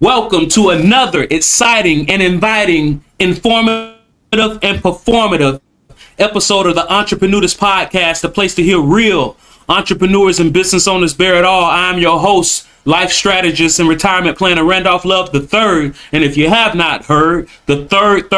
Welcome to another exciting and inviting, informative and performative episode of the Entreprenudist Podcast, the place to hear real entrepreneurs and business owners bear it all. I'm your host, life strategist and retirement planner, Randolph Love III. And if you have not heard, the third's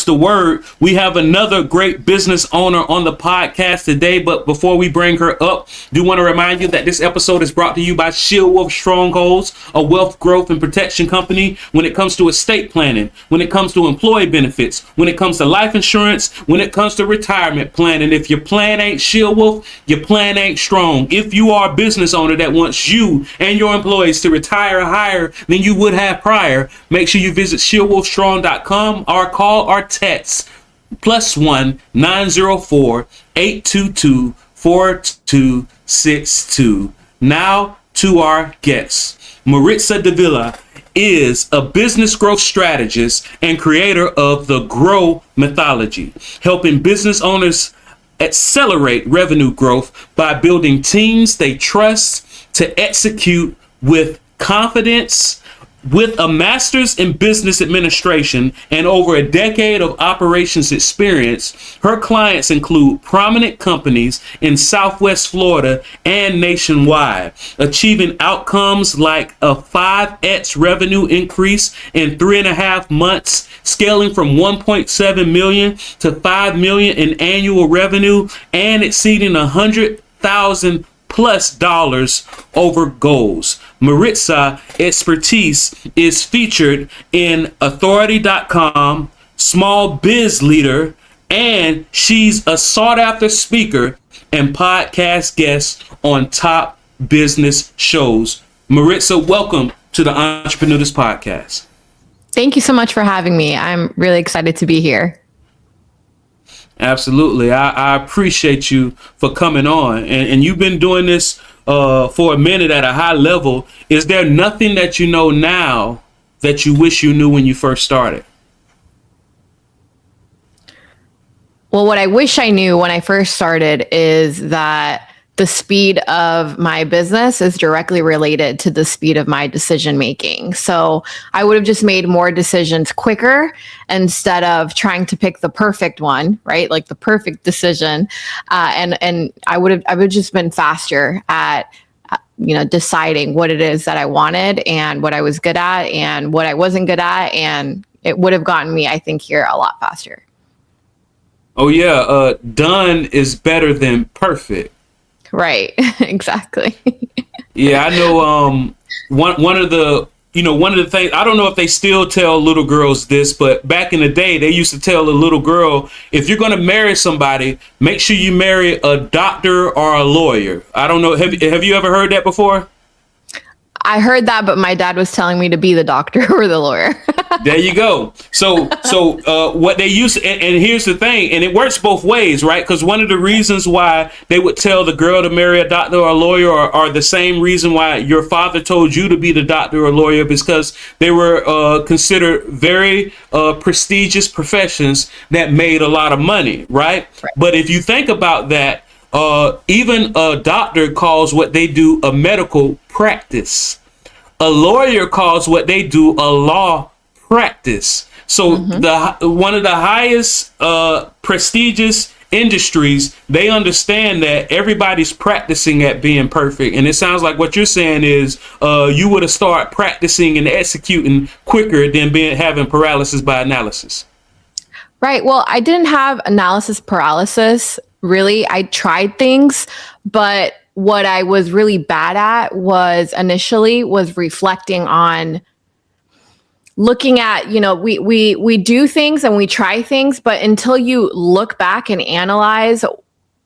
the word. We have another great business owner on the podcast today. But before we bring her up, do want to remind you that this episode is brought to you by G.R.O.W Strongholds, a wealth growth and protection company. When it comes to estate planning, when it comes to employee benefits, when it comes to life insurance, when it comes to retirement planning, if your plan ain't G.R.O.W, your plan ain't strong. If you are a business owner that wants you and your employees to retire higher than you would have prior, make sure you visit GROWstrong.com or call or text +1 904 822 4262. Now to our guests. Maritza Davila is a business growth strategist and creator of the G.R.O.W methodology, helping business owners accelerate revenue growth by building teams they trust to execute with confidence. With a master's in business administration and over a decade of operations experience, her clients include prominent companies in Southwest Florida and nationwide, achieving outcomes like a 5x revenue increase in 3.5 months, scaling from 1.7 million to 5 million in annual revenue, and exceeding $100,000+ over goals. Maritza expertise is featured in authority.com, Small Biz Leader, and she's a sought after speaker and podcast guest on top business shows. Maritza, welcome to the Entreprenudist Podcast. Thank you so much for having me. I'm really excited to be here. Absolutely. I appreciate you for coming on. And you've been doing this for a minute at a high level. Is there nothing that you know now that you wish you knew when you first started? Well, what I wish I knew when I first started is that the speed of my business is directly related to the speed of my decision making. So I would have just made more decisions quicker instead of trying to pick the perfect one, right? Like the perfect decision. And I would have just been faster at deciding what it is that I wanted and what I was good at and what I wasn't good at. And it would have gotten me, I think, here a lot faster. Oh, yeah. Done is better than perfect. Right. Exactly. Yeah, I know. One of the things, I don't know if they still tell little girls this, but back in the day, they used to tell a little girl, if you're going to marry somebody, make sure you marry a doctor or a lawyer. I don't know. Have you ever heard that before? I heard that, but my dad was telling me to be the doctor or the lawyer. There you go. So what they used, and here's the thing, and it works both ways, right? Because one of the reasons why they would tell the girl to marry a doctor or a lawyer are the same reason why your father told you to be the doctor or lawyer, because they were considered very prestigious professions that made a lot of money, right? But if you think about that, even a doctor calls what they do a medical practice. A lawyer calls what they do a law practice. So one of the highest prestigious industries, they understand that everybody's practicing at being perfect. And it sounds like what you're saying is you would have started practicing and executing quicker than having paralysis by analysis. Right. Well, I didn't have analysis paralysis. Really, I tried things, but what I was really bad at was reflecting on looking at, we do things and we try things, but until you look back and analyze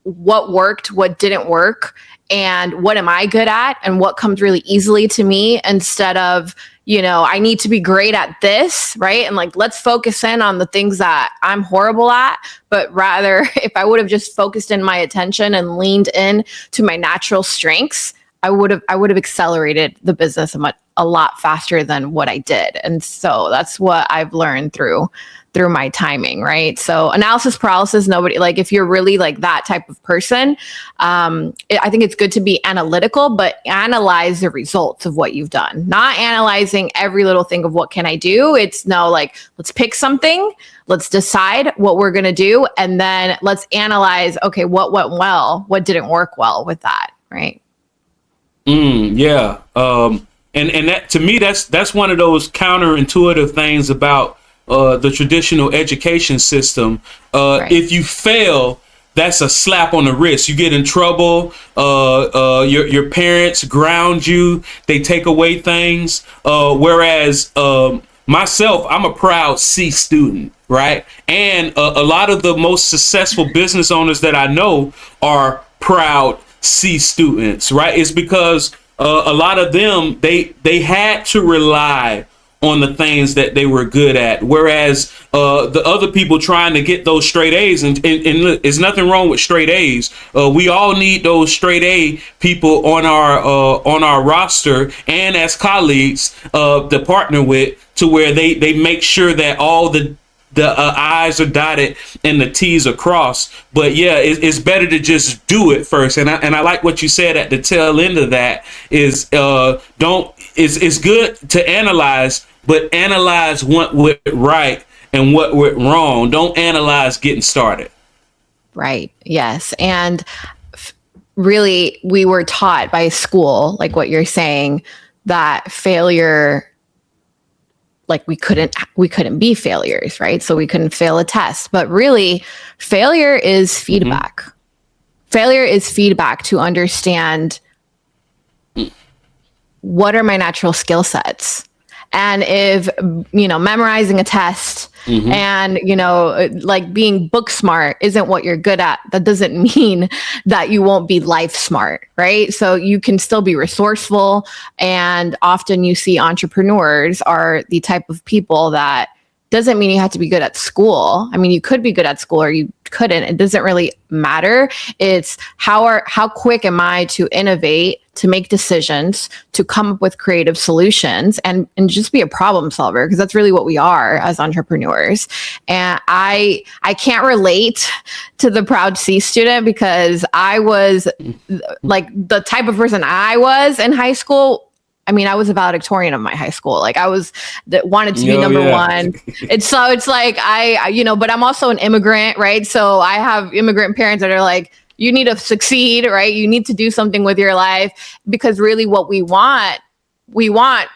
what worked, what didn't work, and what am I good at and what comes really easily to me, instead of, I need to be great at this, right? And let's focus in on the things that I'm horrible at. But rather, if I would have just focused in my attention and leaned in to my natural strengths, I would have accelerated the business a lot faster than what I did. And so that's what I've learned through my timing, right? So analysis paralysis, nobody, like if you're really like that type of person, I think it's good to be analytical, but analyze the results of what you've done, not analyzing every little thing of what can I do. It's no, like, let's pick something, let's decide what we're going to do. And then let's analyze, okay, what went well, what didn't work well with that, right? Yeah. And that, to me, that's one of those counterintuitive things about the traditional education system. Right. If you fail, that's a slap on the wrist. You get in trouble. Your parents ground you. They take away things. Whereas myself, I'm a proud C student, right? And a lot of the most successful business owners that I know are proud C students, right? It's because a lot of them, they had to rely on the things that they were good at, whereas the other people trying to get those straight A's, and look, there's nothing wrong with straight A's. We all need those straight A people on our roster and as colleagues to partner with, to where they make sure that all the I's are dotted and the T's are crossed. But yeah, it's better to just do it first. And I like what you said at the tail end of that is it's good to analyze, but analyze what went right and what went wrong. Don't analyze getting started. Right. Yes. And really, we were taught by school, like what you're saying, that failure, like we couldn't be failures, right? So we couldn't fail a test. But really, failure is feedback. Mm-hmm. Failure is feedback to understand what are my natural skill sets. And if, memorizing a test mm-hmm. and, like being book smart isn't what you're good at, that doesn't mean that you won't be life smart, right? So you can still be resourceful. And often you see entrepreneurs are the type of people that doesn't mean you have to be good at school. I mean, you could be good at school or you couldn't. It doesn't really matter. It's how quick am I to innovate, to make decisions, to come up with creative solutions, and just be a problem solver, because that's really what we are as entrepreneurs. And I can't relate to the proud C student, because I was like the type of person I was in high school. I mean, I was a valedictorian of my high school. Like I was that wanted to be number one. It's like but I'm also an immigrant, right? So I have immigrant parents that are like, you need to succeed, right? You need to do something with your life, because really what we want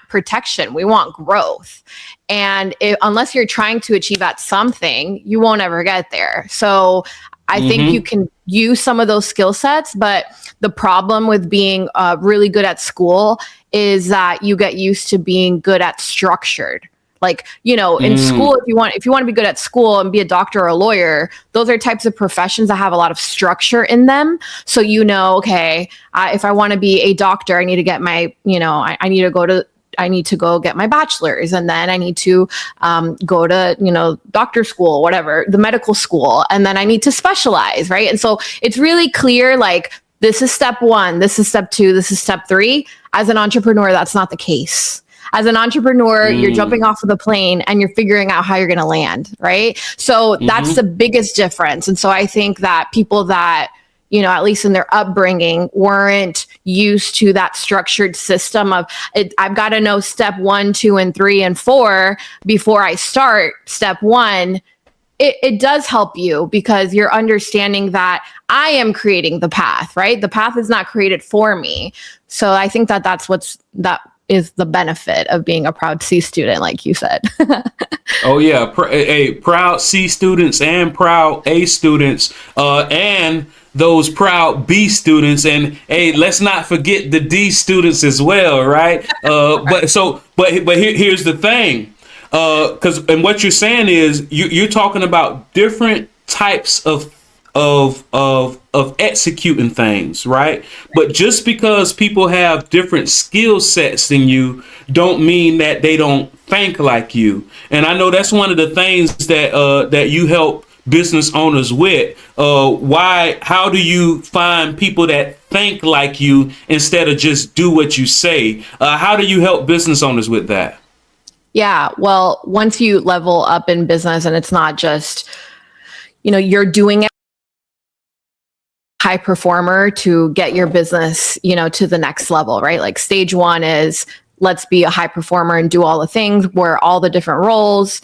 protection. We want growth. And unless you're trying to achieve at something, you won't ever get there. So I mm-hmm. think you can use some of those skill sets, but the problem with being really good at school is that you get used to being good at structured. Like, in school, if you want to be good at school and be a doctor or a lawyer, those are types of professions that have a lot of structure in them. So, okay, if I want to be a doctor, I need to get my, I need to go get my bachelor's, and then I need to go to, doctor school, whatever, the medical school. And then I need to specialize, right? And so it's really clear, like, this is step 1, this is step 2, this is step 3. As an entrepreneur, that's not the case. As an entrepreneur, you're jumping off of the plane and you're figuring out how you're going to land, right? So that's the biggest difference. And so I think that people that, at least in their upbringing, weren't used to that structured system of I've got to know step 1, 2, and 3, and 4 before I start step 1. It does help you, because you're understanding that I am creating the path, right? The path is not created for me. So I think that that is the benefit of being a proud C student, like you said. Oh yeah, proud C students and proud A students, and those proud B students, and hey, let's not forget the D students as well, right? But here's the thing, and what you're saying is you're talking about different types of executing things, right? But just because people have different skill sets than you don't mean that they don't think like you. And I know that's one of the things that you help business owners with? How do you find people that think like you instead of just do what you say? How do you help business owners with that? Yeah, well, once you level up in business and it's not just, you're doing it high performer to get your business, to the next level, right? Like stage one is let's be a high performer and do all the things, wear all the different roles.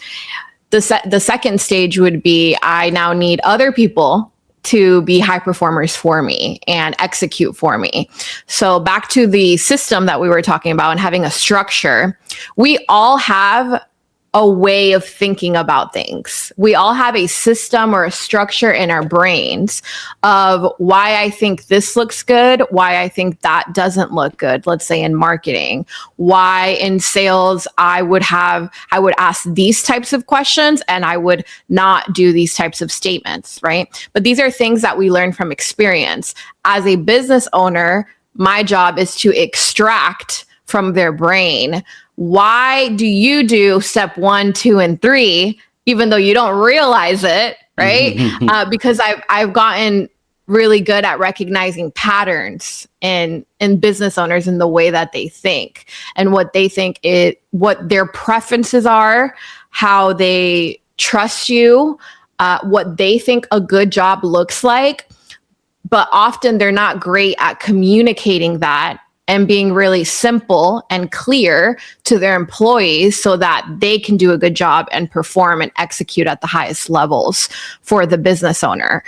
The second stage would be I now need other people to be high performers for me and execute for me. So back to the system that we were talking about and having a structure, we all have a way of thinking about things. We all have a system or a structure in our brains of why I think this looks good, why I think that doesn't look good. Let's say in marketing, why in sales I would ask these types of questions and I would not do these types of statements, right? But these are things that we learn from experience. As a business owner, my job is to extract from their brain, why do you do step 1, 2, and 3, even though you don't realize it, right? Because I've gotten really good at recognizing patterns in business owners in the way that they think and what they think what their preferences are, how they trust you, what they think a good job looks like. But often they're not great at communicating that and being really simple and clear to their employees so that they can do a good job and perform and execute at the highest levels for the business owner.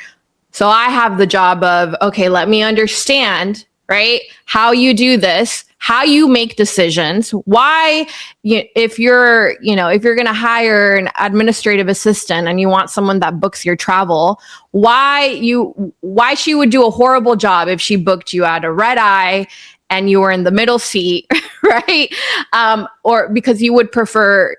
So I have the job of, okay, let me understand, right, how you do this, how you make decisions, why, if you're going to hire an administrative assistant and you want someone that books your travel, why she would do a horrible job if she booked you at a red eye and you were in the middle seat, right? Or because you would prefer,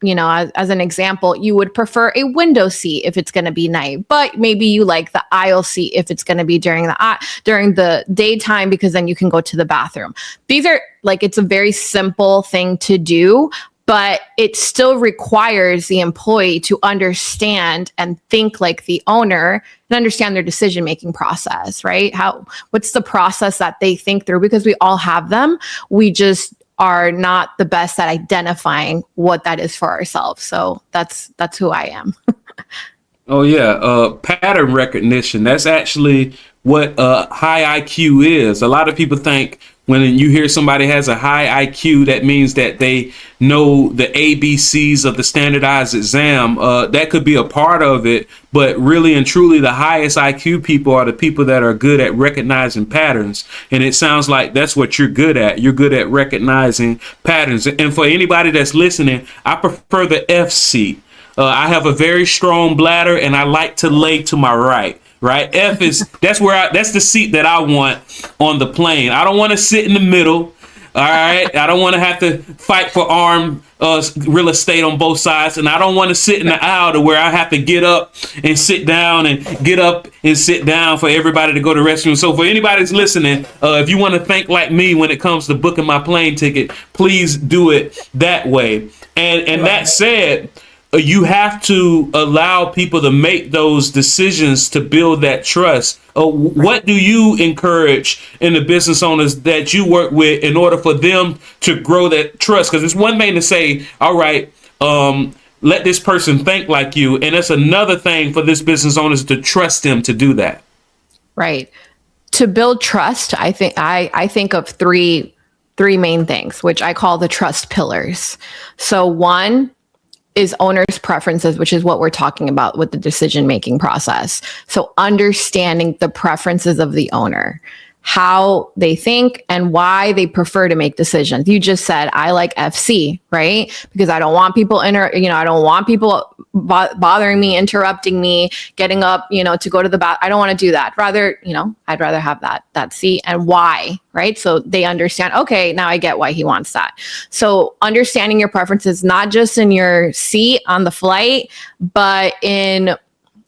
as an example, you would prefer a window seat if it's going to be night, but maybe you like the aisle seat if it's going to be during the daytime, because then you can go to the bathroom. These are it's a very simple thing to do, but it still requires the employee to understand and think like the owner and understand their decision-making process, right? What's the process that they think through? Because we all have them. We just are not the best at identifying what that is for ourselves. So that's who I am. Oh yeah, pattern recognition. That's actually what high IQ is. A lot of people think when you hear somebody has a high IQ, that means that they know the ABCs of the standardized exam. That could be a part of it, but really and truly the highest IQ people are the people that are good at recognizing patterns. And it sounds like that's what you're good at. You're good at recognizing patterns. And for anybody that's listening, I prefer the F seat. I have a very strong bladder and I like to lay to my right. Right. F is that's the seat that I want on the plane. I don't want to sit in the middle. All right. I don't want to have to fight for armed real estate on both sides. And I don't want to sit in the aisle to where I have to get up and sit down and get up and sit down for everybody to go to the restroom. So for anybody that's listening, if you want to think like me when it comes to booking my plane ticket, please do it that way. And that said, you have to allow people to make those decisions to build that trust. What do you encourage in the business owners that you work with in order for them to grow that trust? Because it's one thing to say, all right, let this person think like you. And it's another thing for this business owners to trust them to do that. Right. To build trust, I think of three main things, which I call the trust pillars. So one is owner's preferences, which is what we're talking about with the decision-making process. So understanding the preferences of the owner, how they think and why they prefer to make decisions. You just said, I like FC, right? Because I don't want people I don't want people bothering me, interrupting me, getting up, to go to the bath. I don't want to do that. Rather, I'd rather have that seat, and why, right? So they understand, okay, now I get why he wants that. So understanding your preferences, not just in your seat on the flight, but in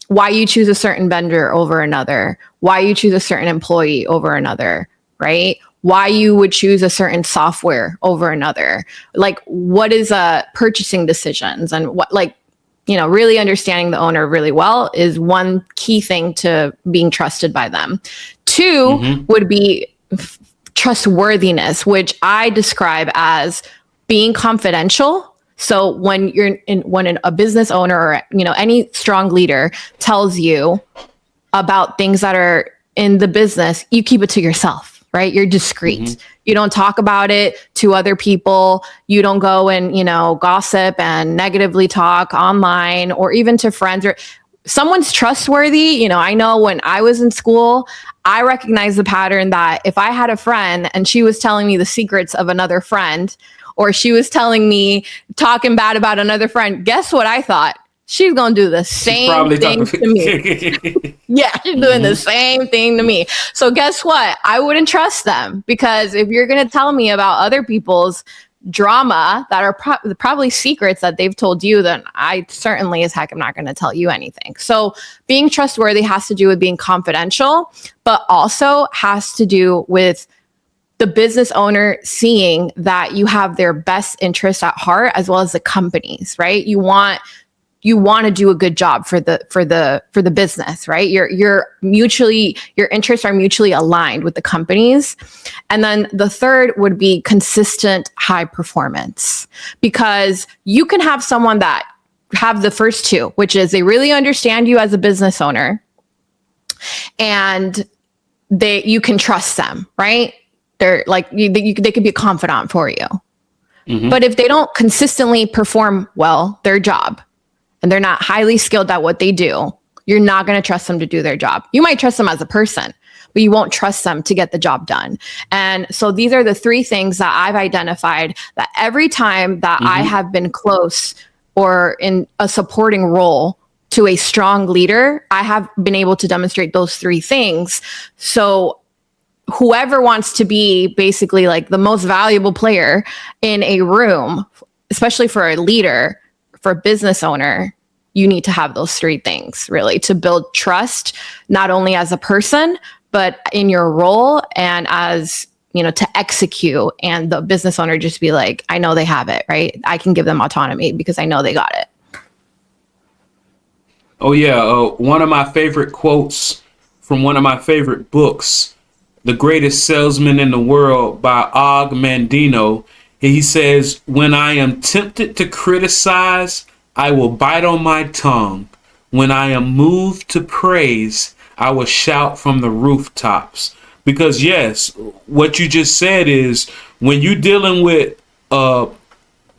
why you choose a certain vendor over another, why you choose a certain employee over another, right? Why you would choose a certain software over another. Like, what is purchasing decisions and what, really understanding the owner really well is one key thing to being trusted by them. Two would be trustworthiness, which I describe as being confidential. So when a business owner or any strong leader tells you about things that are in the business, you keep it to yourself, right? You're discreet. You don't talk about it to other people. You don't go and, gossip and negatively talk online or even to friends. Or someone's trustworthy. I know when I was in school, I recognized the pattern that if I had a friend and she was telling me the secrets of another friend, or she was telling me talking bad about another friend, guess what I thought? She's going to do the same thing to me. Yeah, she's doing the same thing to me. So guess what? I wouldn't trust them, because if you're going to tell me about other people's drama that are probably secrets that they've told you, then I certainly as heck am not going to tell you anything. So being trustworthy has to do with being confidential, but also has to do with the business owner seeing that you have their best interests at heart, as well as the company's, right? You want to do a good job for the business, right? Your interests are mutually aligned with the companies. And then the third would be consistent high performance, because you can have someone that have the first two, which is they really understand you as a business owner and you can trust them, right? They're like, they could be a confidant for you. But if they don't consistently perform well their job, and they're not highly skilled at what they do, you're not going to trust them to do their job. You might trust them as a person, but you won't trust them to get the job done. And so these are the three things that I've identified that every time that I have been close or in a supporting role to a strong leader, I have been able to demonstrate those three things. So whoever wants to be basically like the most valuable player in a room, especially for a leader, for a business owner, you need to have those three things really to build trust, not only as a person, but in your role and as, to execute, and the business owner just be like, I know they have it, right? I can give them autonomy because I know they got it. Oh yeah. One of my favorite quotes from one of my favorite books, The Greatest Salesman in the World by Og Mandino. He says, when I am tempted to criticize, I will bite on my tongue. When I am moved to praise, I will shout from the rooftops. Because yes, what you just said is when you're dealing with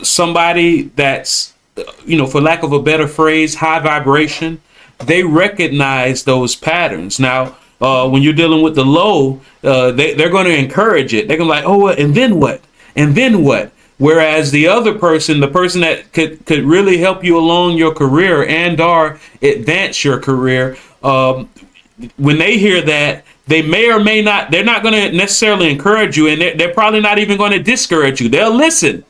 somebody that's, for lack of a better phrase, high vibration, they recognize those patterns. Now, when you're dealing with the low, they're going to encourage it. They're going to be like, oh, and then what? And then what? Whereas the other person, the person that could really help you along your career and or advance your career, when they hear that, they may or may not, they're not going to necessarily encourage you, and they're probably not even going to discourage you. They'll listen,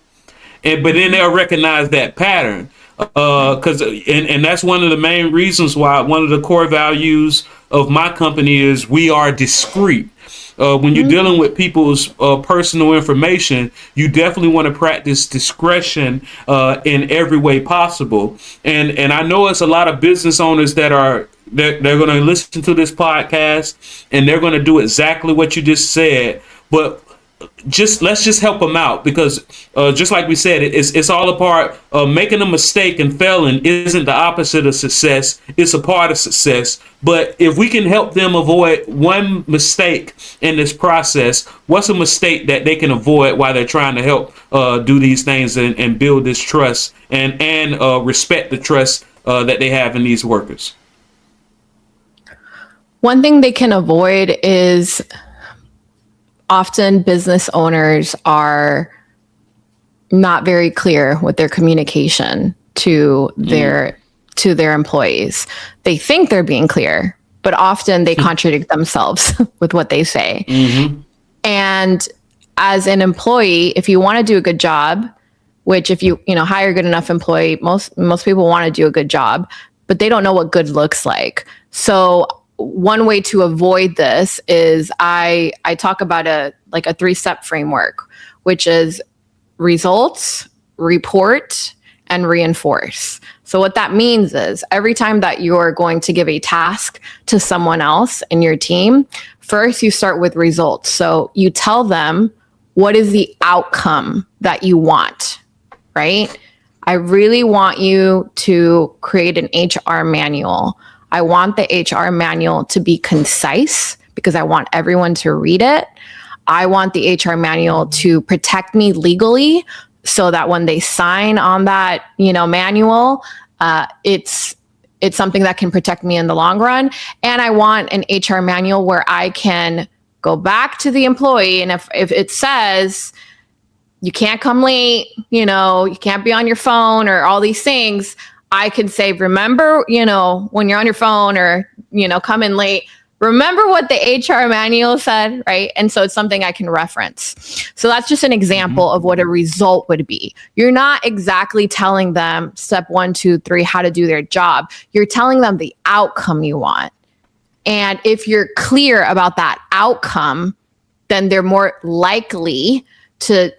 but then they'll recognize that pattern. And that's one of the main reasons why one of the core values of my company is we are discreet. When you're dealing with people's personal information, you definitely want to practice discretion in every way possible. And I know it's a lot of business owners that they're going to listen to this podcast and they're going to do exactly what you just said. But let's just help them out, because just like we said, it's all a part of making a mistake, and failing isn't the opposite of success. It's a part of success. But if we can help them avoid one mistake in this process, what's a mistake that they can avoid while they're trying to help do these things and build this trust and respect the trust that they have in these workers? One thing they can avoid is often business owners are not very with their communication to their employees. They think they're being clear, but often they contradict themselves with what they say. And as an employee, if you want to do a good job, which if you hire a good enough employee, most people want to do a good job, but they don't know what good looks like. So one way to avoid this is I talk about a 3-step framework, which is results, report, and reinforce. So what that means is every time that you're going to give a task to someone else in your team, first you start with results. So you tell them what is the outcome that you want, right? I really want you to create an HR manual. I want the HR manual to be concise because I want everyone to read it. I want the HR manual to protect me legally so that when they sign on that, manual, it's something that can protect me in the long run. And I want an HR manual where I can go back to the employee. And if it says you can't come late, you can't be on your phone or all these things, I could say, remember, when you're on your phone or, come in late, remember what the HR manual said, right? And so it's something I can reference. So that's just an example of what a result would be. You're not exactly telling them step 1, 2, 3, how to do their job. You're telling them the outcome you want. And if you're clear about that outcome, then they're more likely to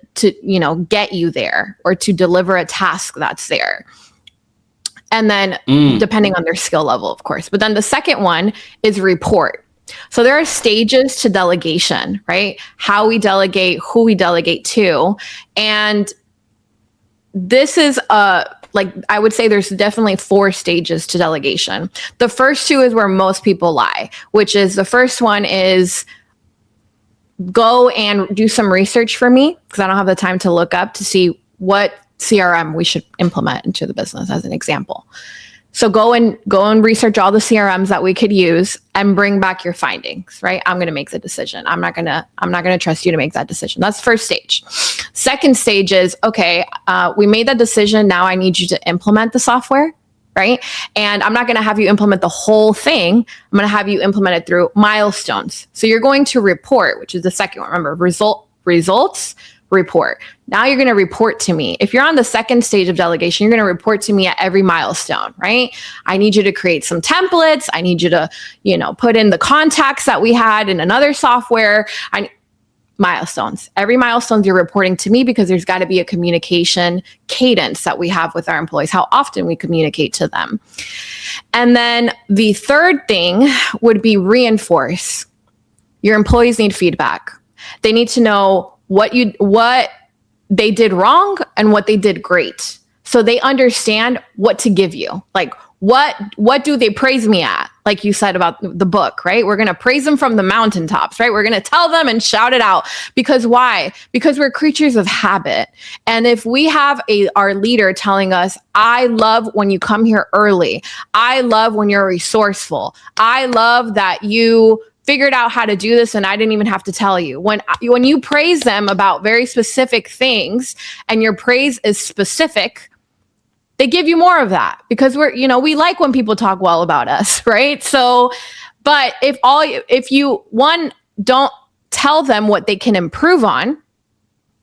get you there or to deliver a task that's there. And then depending on their skill level, of course. But then the second one is report. So there are stages to delegation, right? How we delegate, who we delegate to. And this is I would say there's definitely 4 stages to delegation. The first 2 is where most people lie, which is the first one is go and do some research for me because I don't have the time to look up to see what CRM we should implement into the business as an example. So go and research all the CRMs that we could use and bring back your findings, right? I'm going to make the decision. I'm not going to trust you to make that decision. That's first stage. Second stage is, okay, we made that decision. Now I need you to implement the software, right? And I'm not going to have you implement the whole thing. I'm going to have you implement it through milestones. So you're going to report, which is the second one. Remember, results, report. Now you're going to report to me. If you're on the second stage of delegation, you're going to report to me at every milestone, right? I need you to create some templates. I need you to, put in the contacts that we had in another software. Milestones. Every milestone you're reporting to me because there's got to be a communication cadence that we have with our employees, how often we communicate to them. And then the third thing would be reinforce. Your employees need feedback. They need to know what they did wrong and what they did great. So they understand what to give you. Like what do they praise me at? Like you said about the book, right? We're going to praise them from the mountaintops, right? We're going to tell them and shout it out. Because why? Because we're creatures of habit. And if we have our leader telling us, I love when you come here early. I love when you're resourceful. I love that you figured out how to do this and I didn't even have to tell you. When you praise them about very specific things and your praise is specific, they give you more of that because we like when people talk well about us, right? So, but if you don't tell them what they can improve on,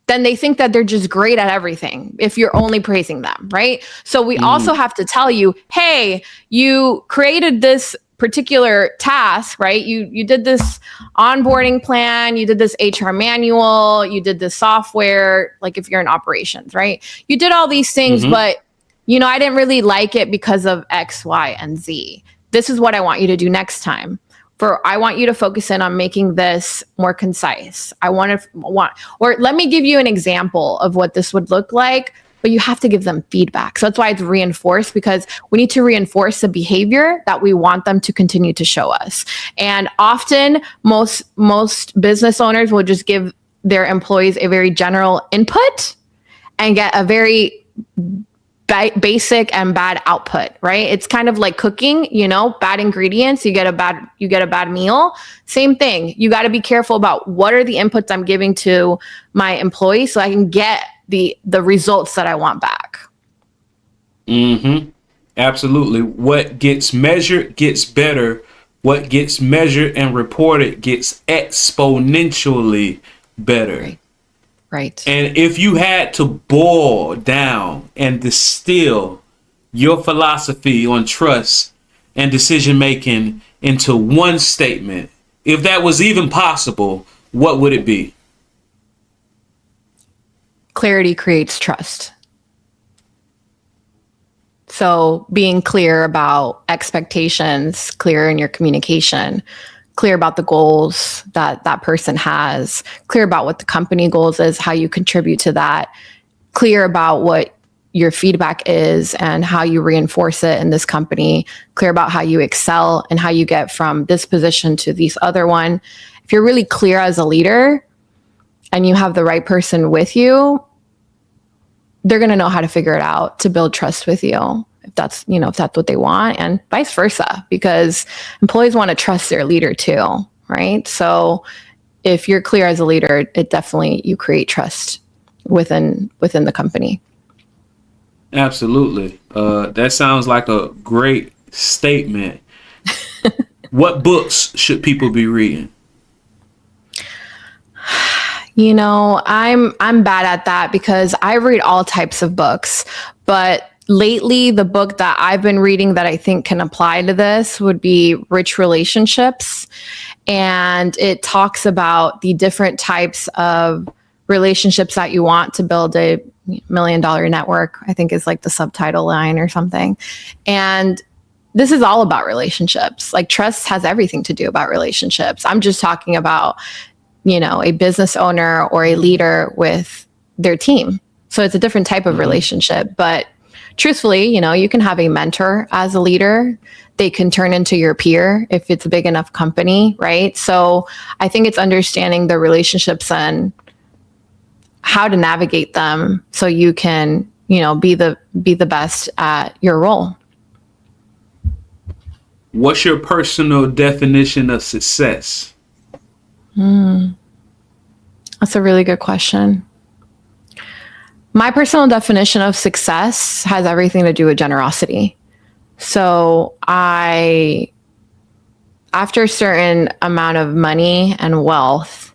then they think that they're just great at everything if you're only praising them, right? So we also have to tell you, hey, you created this particular task, right? You did this onboarding plan, you did this HR manual, you did this software, like if you're in operations, right? You did all these things, but I didn't really like it because of X, Y, and Z. This is what I want you to do next time. I want you to focus in on making this more concise. Or let me give you an example of what this would look like, but you have to give them feedback. So that's why it's reinforced, because we need to reinforce the behavior that we want them to continue to show us. And often most business owners will just give their employees a very general input and get a very basic and bad output, right? It's kind of like cooking, bad ingredients, you get a bad meal. Same thing. You got to be careful about what are the inputs I'm giving to my employees so I can get the results that I want back. Absolutely. What gets measured gets better. What gets measured and reported gets exponentially better. Right. And if you had to boil down and distill your philosophy on trust and decision making into one statement, if that was even possible, what would it be? Clarity creates trust. So being clear about expectations, clear in your communication, clear about the goals that that person has, clear about what the company goals is, how you contribute to that, clear about what your feedback is and how you reinforce it in this company, clear about how you excel and how you get from this position to this other one. If you're really clear as a leader and you have the right person with you, they're going to know how to figure it out to build trust with you, if that's, if that's what they want, and vice versa, because employees want to trust their leader too, right? So if you're clear as a leader, it definitely, you create trust within the company. Absolutely. That sounds like a great statement. What books should people be reading? I'm bad at that because I read all types of books, but lately the book that I've been reading that I think can apply to this would be Rich Relationships. And it talks about the different types of relationships that you want to build a $1 million network, I think is like the subtitle line or something. And this is all about relationships. Like trust has everything to do about relationships. I'm just talking about, a business owner or a leader with their team. So it's a different type of relationship. But truthfully, you can have a mentor as a leader. They can turn into your peer if it's a big enough company, right? So I think it's understanding the relationships and how to navigate them so you can, be the best at your role. What's your personal definition of success? That's a really good question. My personal definition of success has everything to do with generosity. So after a certain amount of money and wealth,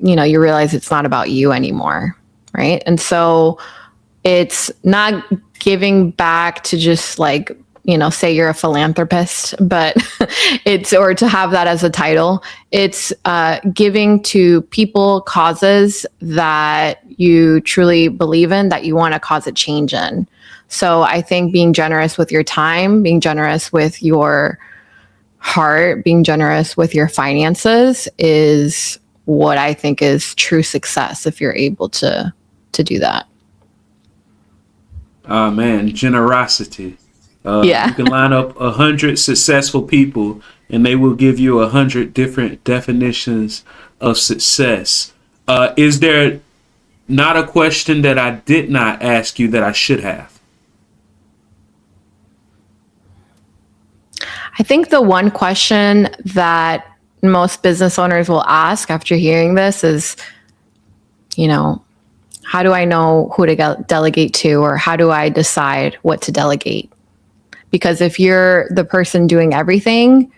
you realize it's not about you anymore, right? And so it's not giving back to just like, say you're a philanthropist, but or to have that as a title. It's giving to people causes that you truly believe in, that you want to cause a change in. So I think being generous with your time, being generous with your heart, being generous with your finances is what I think is true success if you're able to do that. Oh man, generosity. Yeah. You can line up 100 successful people and they will give you 100 different definitions of success. Is there not a question that I did not ask you that I should have? I think the one question that most business owners will ask after hearing this is, how do I know who to delegate to, or how do I decide what to delegate? Because if you're the person doing everything,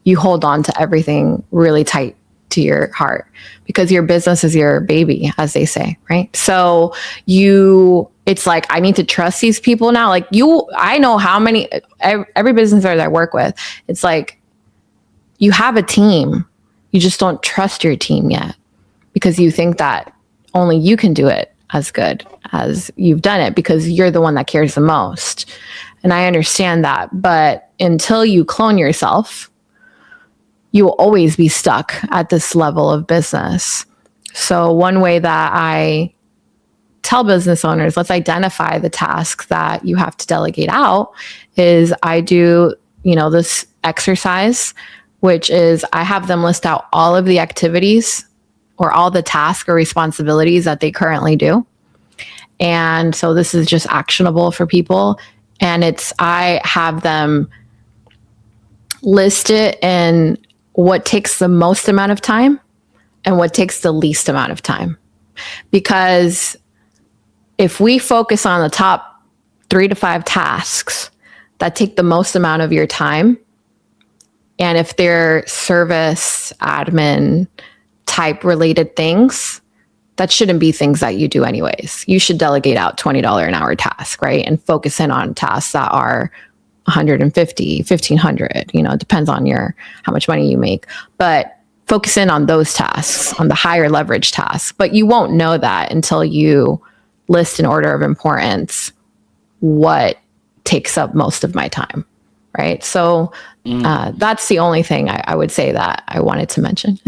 you hold on to everything really tight to your heart because your business is your baby, as they say, right? So it's like, I need to trust these people now. Like I know how many, every business owner that I work with, it's like, you have a team. You just don't trust your team yet because you think that only you can do it as good as you've done it because you're the one that cares the most. And I understand that. But until you clone yourself, you will always be stuck at this level of business. So one way that I tell business owners, let's identify the tasks that you have to delegate out, is I do, this exercise, which is I have them list out all of the activities or all the tasks or responsibilities that they currently do. And so this is just actionable for people. And I have them list it in what takes the most amount of time and what takes the least amount of time. Because if we focus on the top 3 to 5 tasks that take the most amount of your time, and if they're service, admin type related things, that shouldn't be things that you do anyways. You should delegate out $20 an hour task, right? And focus in on tasks that are $150, $1,500, it depends on how much money you make, but focus in on those tasks, on the higher leverage tasks. But you won't know that until you list an order of importance what takes up most of my time. Right. So that's the only thing I would say that I wanted to mention.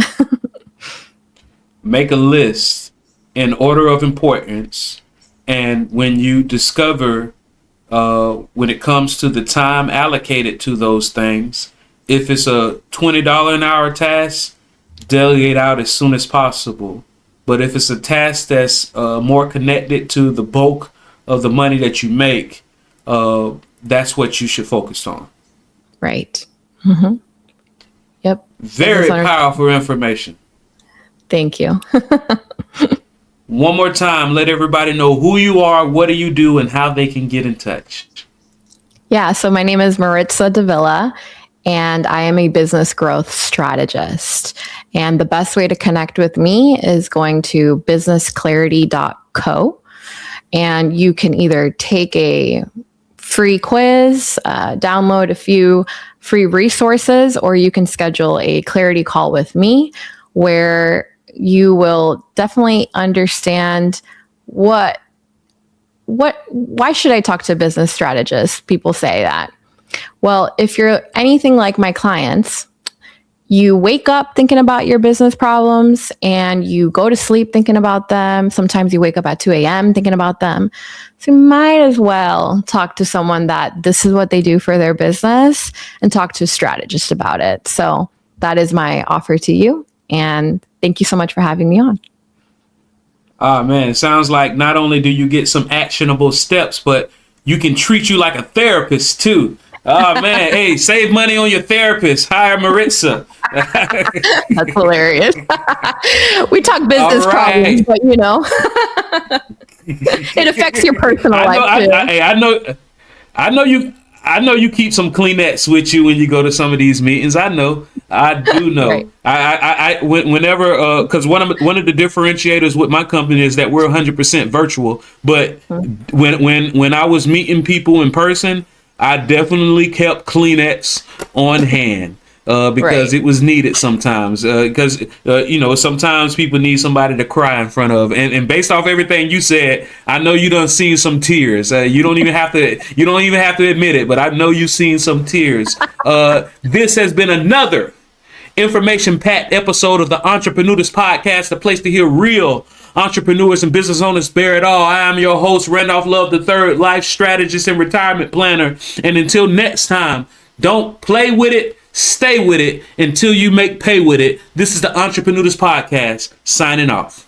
Make a list in order of importance. And when you discover, when it comes to the time allocated to those things, if it's a $20 an hour task, delegate out as soon as possible. But if it's a task that's more connected to the bulk of the money that you make, that's what you should focus on. Right. Mm-hmm. Yep. Very powerful information. Thank you. One more time, let everybody know who you are, what do you do, and how they can get in touch. Yeah, so my name is Maritza Davila, and I am a business growth strategist. And the best way to connect with me is going to businessclarity.co. And you can either take a free quiz, download a few free resources, or you can schedule a clarity call with me where you will definitely understand why should I talk to a business strategist? People say that. Well, if you're anything like my clients, you wake up thinking about your business problems and you go to sleep thinking about them. Sometimes you wake up at 2 a.m. thinking about them. So you might as well talk to someone that this is what they do for their business and talk to a strategist about it. So that is my offer to you. And thank you so much for having me on. Man, it sounds like not only do you get some actionable steps, but you can treat you like a therapist too. Oh man, hey, save money on your therapist. Hire Maritza. That's hilarious. We talk business problems, but it affects your personal life too. I know you keep some Kleenex with you when you go to some of these meetings. I do know. Right. Whenever, because one of the differentiators with my company is that we're 100% virtual. But when I was meeting people in person, I definitely kept Kleenex on hand. Because it was needed sometimes. Because sometimes people need somebody to cry in front of. And based off everything you said, I know you done seen some tears. You don't even have to admit it, but I know you've seen some tears. This has been another information-packed episode of the Entreprenudist Podcast, the place to hear real entrepreneurs and business owners bear it all. I am your host, Randolph Love III, life strategist and retirement planner. And until next time, don't play with it. Stay with it until you make pay with it. This is the Entreprenudist Podcast, signing off.